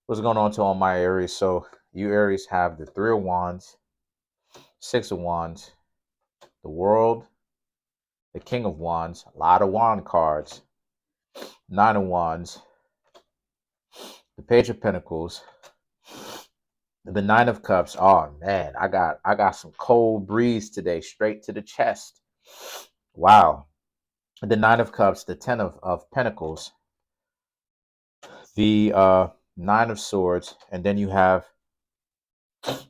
What's going on to all my Aries? So you Aries have the Three of Wands, Six of Wands, the World, the King of Wands, a lot of wand cards, Nine of Wands, the Page of Pentacles, the Nine of Cups. Oh man, I got some cold breeze today, straight to the chest. Wow. The Nine of Cups, the Ten of Pentacles, the Nine of Swords, and then you have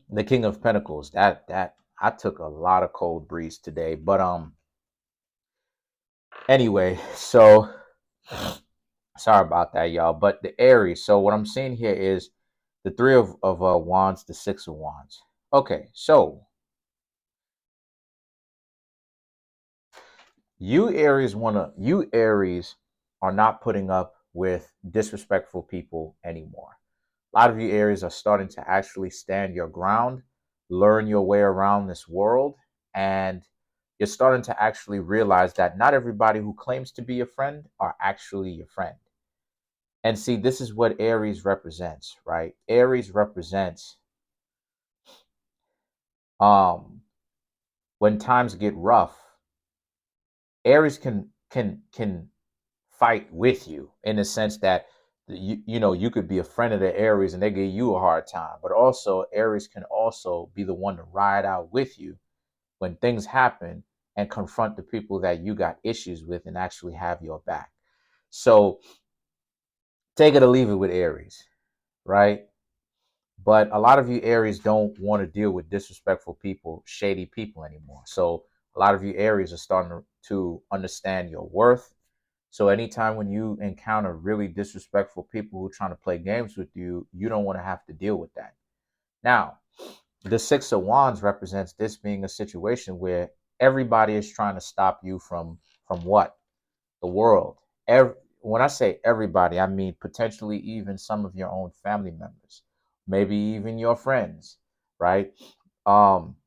the King of Pentacles. That I took a lot of cold breeze today, but anyway, so sorry about that, y'all. But the Aries. So what I'm seeing here is the Three of Wands, the Six of Wands. Okay, so you Aries are not putting up with disrespectful people anymore. A lot of you Aries are starting to actually stand your ground, learn your way around this world, and you're starting to actually realize that not everybody who claims to be your friend are actually your friend. And see, this is what Aries represents, right? Aries represents um when times get rough, Aries can fight with you in the sense that you could be a friend of the Aries and they give you a hard time, but also Aries can also be the one to ride out with you when things happen and confront the people that you got issues with and actually have your back. So take it or leave it with Aries, right? But a lot of you Aries don't want to deal with disrespectful people, shady people anymore. So a lot of you Aries are starting to understand your worth. So anytime when you encounter really disrespectful people who are trying to play games with you, you don't want to have to deal with that. Now, the Six of Wands represents this being a situation where everybody is trying to stop you from what? The world. When I say everybody, I mean potentially even some of your own family members, maybe even your friends, right? Um,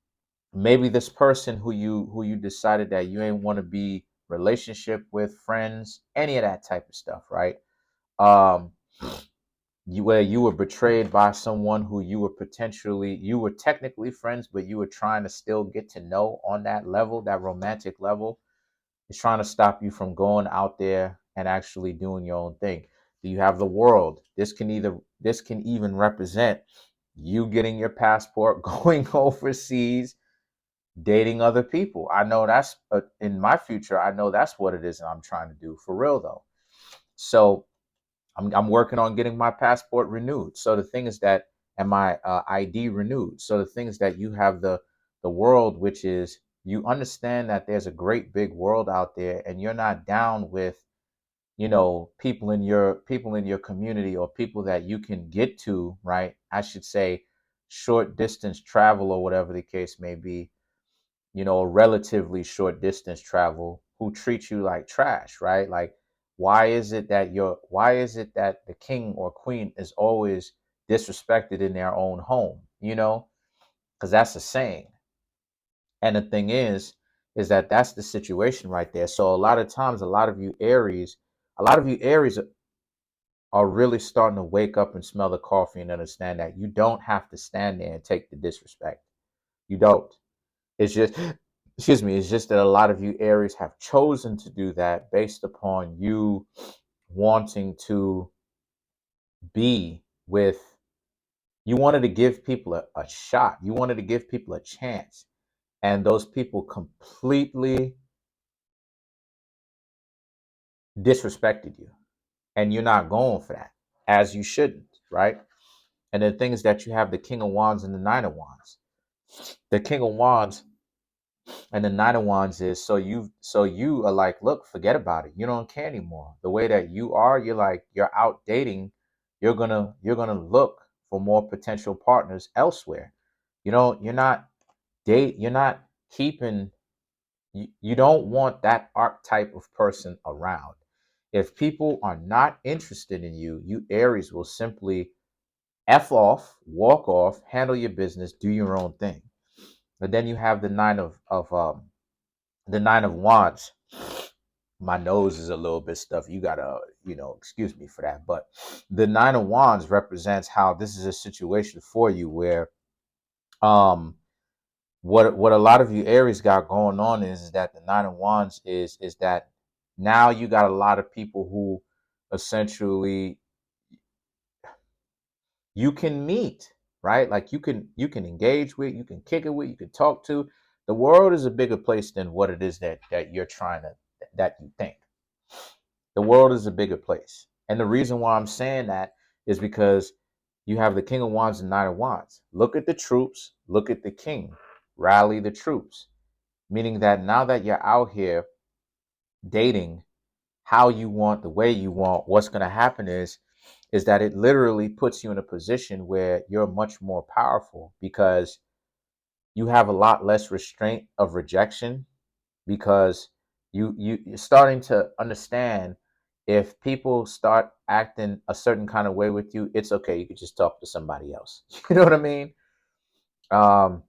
Maybe this person who you decided that you ain't want to be relationship with, friends, any of that type of stuff, right? Um, where you were betrayed by someone who you were technically friends, but you were trying to still get to know on that level, that romantic level is trying to stop you from going out there and actually doing your own thing. Do you have the World? This can even represent you getting your passport, going overseas, dating other people. I know that's in my future. I know that's what it is I'm trying to do for real though. So I'm working on getting my passport renewed. So the thing is that, and my ID renewed. So the thing is that you have the World, which is you understand that there's a great big world out there, and you're not down with people in your community or people that you can get to, right? I should say short distance travel or whatever the case may be, a relatively short distance travel, who treat you like trash, right? Like, why is it that the king or queen is always disrespected in their own home? Because that's a saying. And the thing is that that's the situation right there. So a lot of times, a lot of you Aries are really starting to wake up and smell the coffee and understand that you don't have to stand there and take the disrespect. You don't. It's just, excuse me, it's just that a lot of you Aries have chosen to do that based upon you wanting to be with, you wanted to give people a shot. You wanted to give people a chance. And those people completely disrespected you. And you're not going for that, as you shouldn't, right? And the thing is that you have the King of Wands and the Nine of Wands. The King of Wands and the Nine of Wands is so you are like, look, forget about it. You don't care anymore. The way that you are, you're out dating. You're gonna look for more potential partners elsewhere. You're not you're not keeping you don't want that archetype of person around. If people are not interested in you, you Aries will simply F off, walk off, handle your business, do your own thing. But then you have the Nine of Wands. My nose is a little bit stuffy. You gotta, excuse me for that. But the Nine of Wands represents how this is a situation for you where, um, what a lot of you Aries got going on is that the Nine of Wands is that now you got a lot of people who essentially you can meet, right? Like you can engage with, you can kick it with, you can talk to. The world is a bigger place than what it is that you're trying to that you think. The world is a bigger place. And the reason why I'm saying that is because you have the King of Wands and Nine of Wands. Look at the troops, look at the king, rally the troops. Meaning that now that you're out here dating how you want, the way you want, what's going to happen is that it literally puts you in a position where you're much more powerful because you have a lot less restraint of rejection because you're starting to understand if people start acting a certain kind of way with you, it's okay. You could just talk to somebody else. You know what I mean? Um,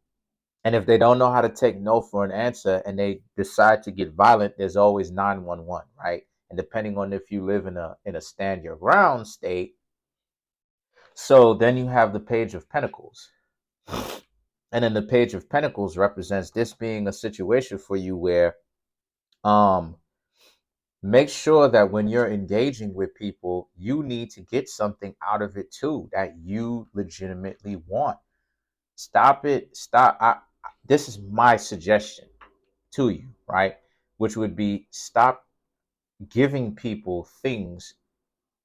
and if they don't know how to take no for an answer and they decide to get violent, there's always 911, right? And depending on if you live in a stand your ground state, so then you have the Page of Pentacles. And then the Page of Pentacles represents this being a situation for you where um make sure that when you're engaging with people, you need to get something out of it too that you legitimately want. Stop it. Stop. This is my suggestion to you, right? Which would be stop giving people things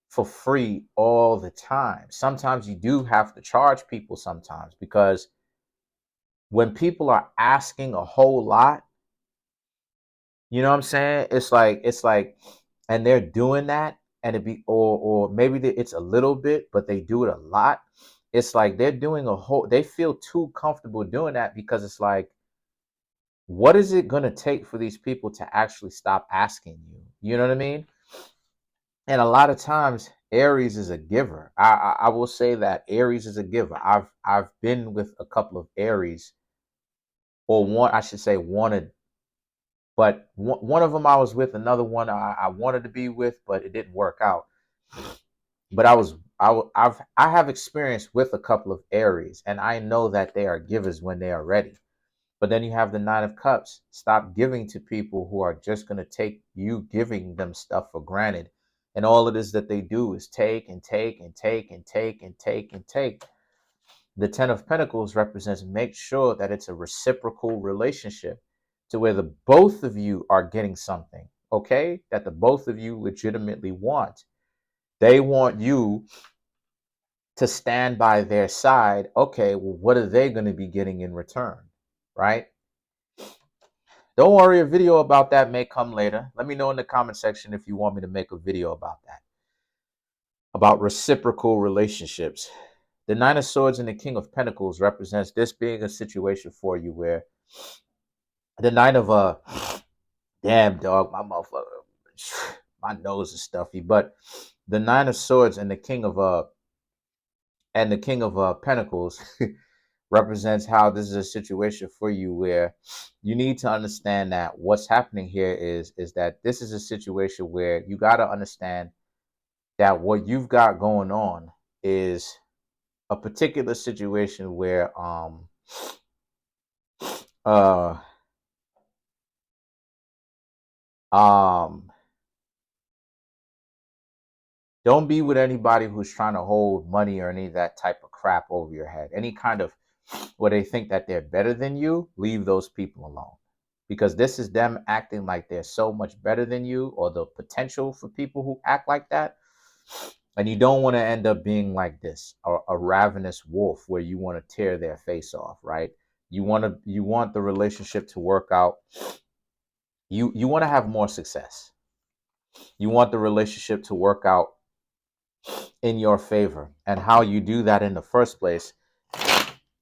for free all the time. Sometimes you do have to charge people sometimes because when people are asking a whole lot, you know what I'm saying? It's like and they're doing that and it be or maybe it's a little bit, but they do it a lot. It's like they're doing a whole they feel too comfortable doing that because it's like what is it going to take for these people to actually stop asking you? You know what I mean? And a lot of times Aries is a giver. I will say that Aries is a giver. I've been with a couple of Aries, or one I should say wanted, but one of them I was with, another one I wanted to be with, but it didn't work out. But I have experience with a couple of Aries, and I know that they are givers when they are ready. But then you have the Nine of Cups. Stop giving to people who are just going to take you giving them stuff for granted. And all it is that they do is take and take and take and take and take and take. The Ten of Pentacles represents make sure that it's a reciprocal relationship to where the both of you are getting something, okay? That the both of you legitimately want. They want you to stand by their side. Okay, well, what are they going to be getting in return, right? Don't worry, a video about that may come later. Let me know in the comment section if you want me to make a video about that, about reciprocal relationships. The Nine of Swords and the King of Pentacles represents this being a situation for you where the Nine of damn dog, my motherfucker, my nose is stuffy, but the Nine of Swords and the King of Pentacles represents how this is a situation for you where you need to understand that what's happening here is that this is a situation where you got to understand that what you've got going on is a particular situation where uh um don't be with anybody who's trying to hold money or any of that type of crap over your head. Any kind of where they think that they're better than you, leave those people alone. Because this is them acting like they're so much better than you, or the potential for people who act like that. And you don't want to end up being like this, a ravenous wolf where you want to tear their face off, right? You want the relationship to work out. You want to have more success. You want the relationship to work out in your favor. And how you do that in the first place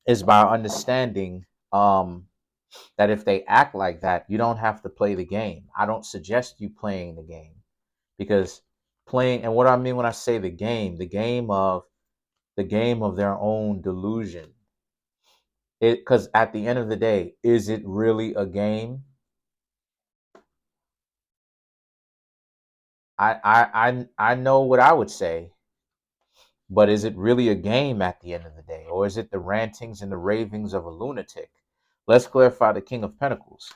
is by understanding that if they act like that, you don't have to play the game. I don't suggest you playing the game because playing, and what I mean when I say the game of their own delusion. Because at the end of the day, is it really a game? I know what I would say, but is it really a game at the end of the day, or is it the rantings and the ravings of a lunatic? Let's clarify the King of Pentacles.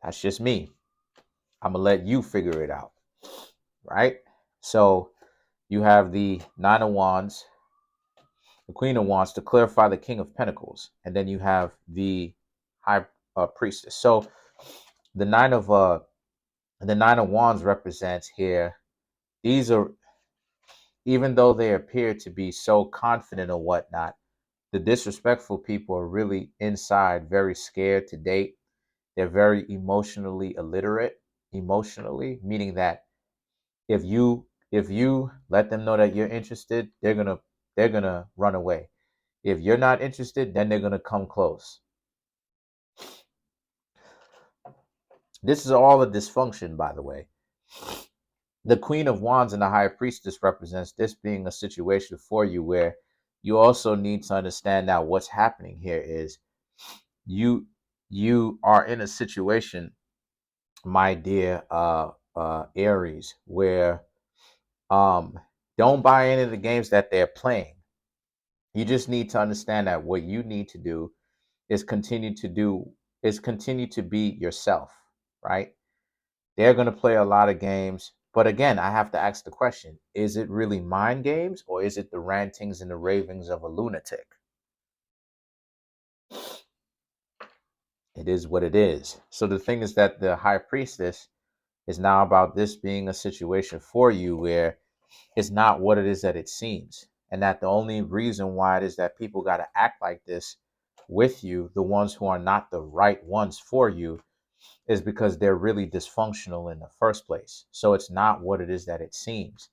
That's just me. I'm gonna let you figure it out, right? So you have the Nine of Wands, the Queen of Wands to clarify the King of Pentacles, and then you have the High Priestess. So the Nine of Wands represents here. These are, even though they appear to be so confident or whatnot, the disrespectful people are really inside very scared to date. They're very emotionally illiterate, emotionally, meaning that if you let them know that you're interested, they're gonna run away. If you're not interested, then they're gonna come close. This is all a dysfunction, by the way. The Queen of Wands and the High Priestess represents this being a situation for you where you also need to understand now what's happening here is you are in a situation, my dear Aries, where don't buy any of the games that they're playing. You just need to understand that what you need to do is continue to be yourself, right? They're going to play a lot of games, but again, I have to ask the question, is it really mind games, or is it the rantings and the ravings of a lunatic? It is what it is. So the thing is that the High Priestess is now about this being a situation for you where it's not what it is that it seems. And that the only reason why it is that people got to act like this with you, the ones who are not the right ones for you, is because they're really dysfunctional in the first place. So it's not what it is that it seems.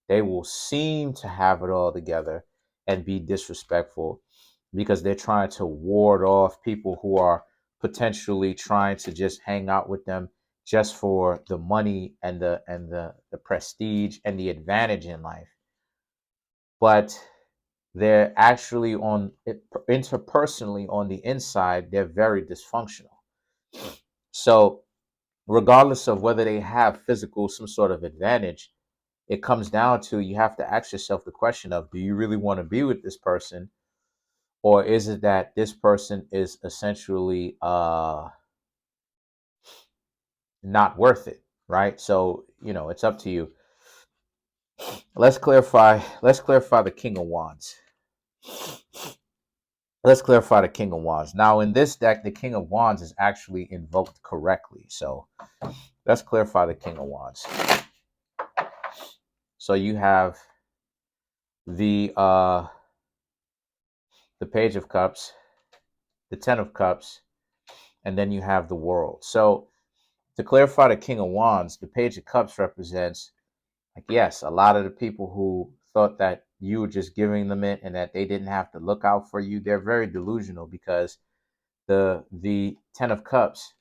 They will seem to have it all together and be disrespectful because they're trying to ward off people who are potentially trying to just hang out with them just for the money and the prestige and the advantage in life. But they're actually on it interpersonally on the inside, they're very dysfunctional. So regardless of whether they have physical some sort of advantage, it comes down to you have to ask yourself the question of, do you really want to be with this person, or is it that this person is essentially not worth it, right? So it's up to you. Let's clarify the King of Wands. Let's clarify the King of Wands. Now in this deck, the King of Wands is actually invoked correctly, so let's clarify the King of Wands. So you have the Page of Cups, the Ten of Cups, and then you have the World. So to clarify the King of Wands, the Page of Cups represents, like, yes, a lot of the people who thought that you were just giving them it and that they didn't have to look out for you, they're very delusional, because the Ten of Cups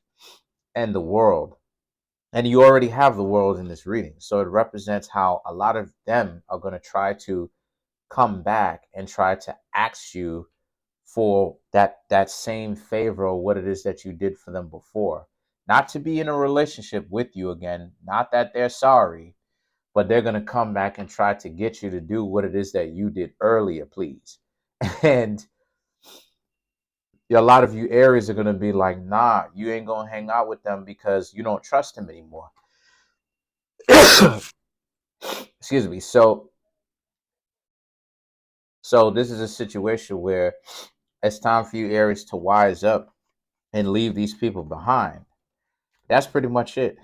and the World, and you already have the World in this reading, so it represents how a lot of them are going to try to come back and try to ask you for that same favor, or what it is that you did for them before. Not to be in a relationship with you again, not that they're sorry, but they're going to come back and try to get you to do what it is that you did earlier, please. And a lot of you Aries are going to be like, nah, you ain't going to hang out with them because you don't trust them anymore. Excuse me. So this is a situation where it's time for you Aries to wise up and leave these people behind. That's pretty much it.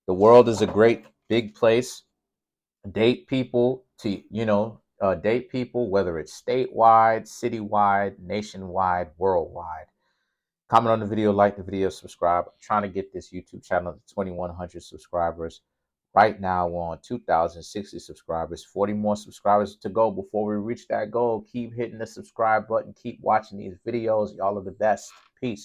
The world is a great big place. Date people date people, whether it's statewide, citywide, nationwide, worldwide. Comment on the video, like the video, subscribe. I'm trying to get this YouTube channel to 2,100 subscribers. Right now, we're on 2,060 subscribers. 40 more subscribers to go before we reach that goal. Keep hitting the subscribe button. Keep watching these videos. Y'all are the best. Peace.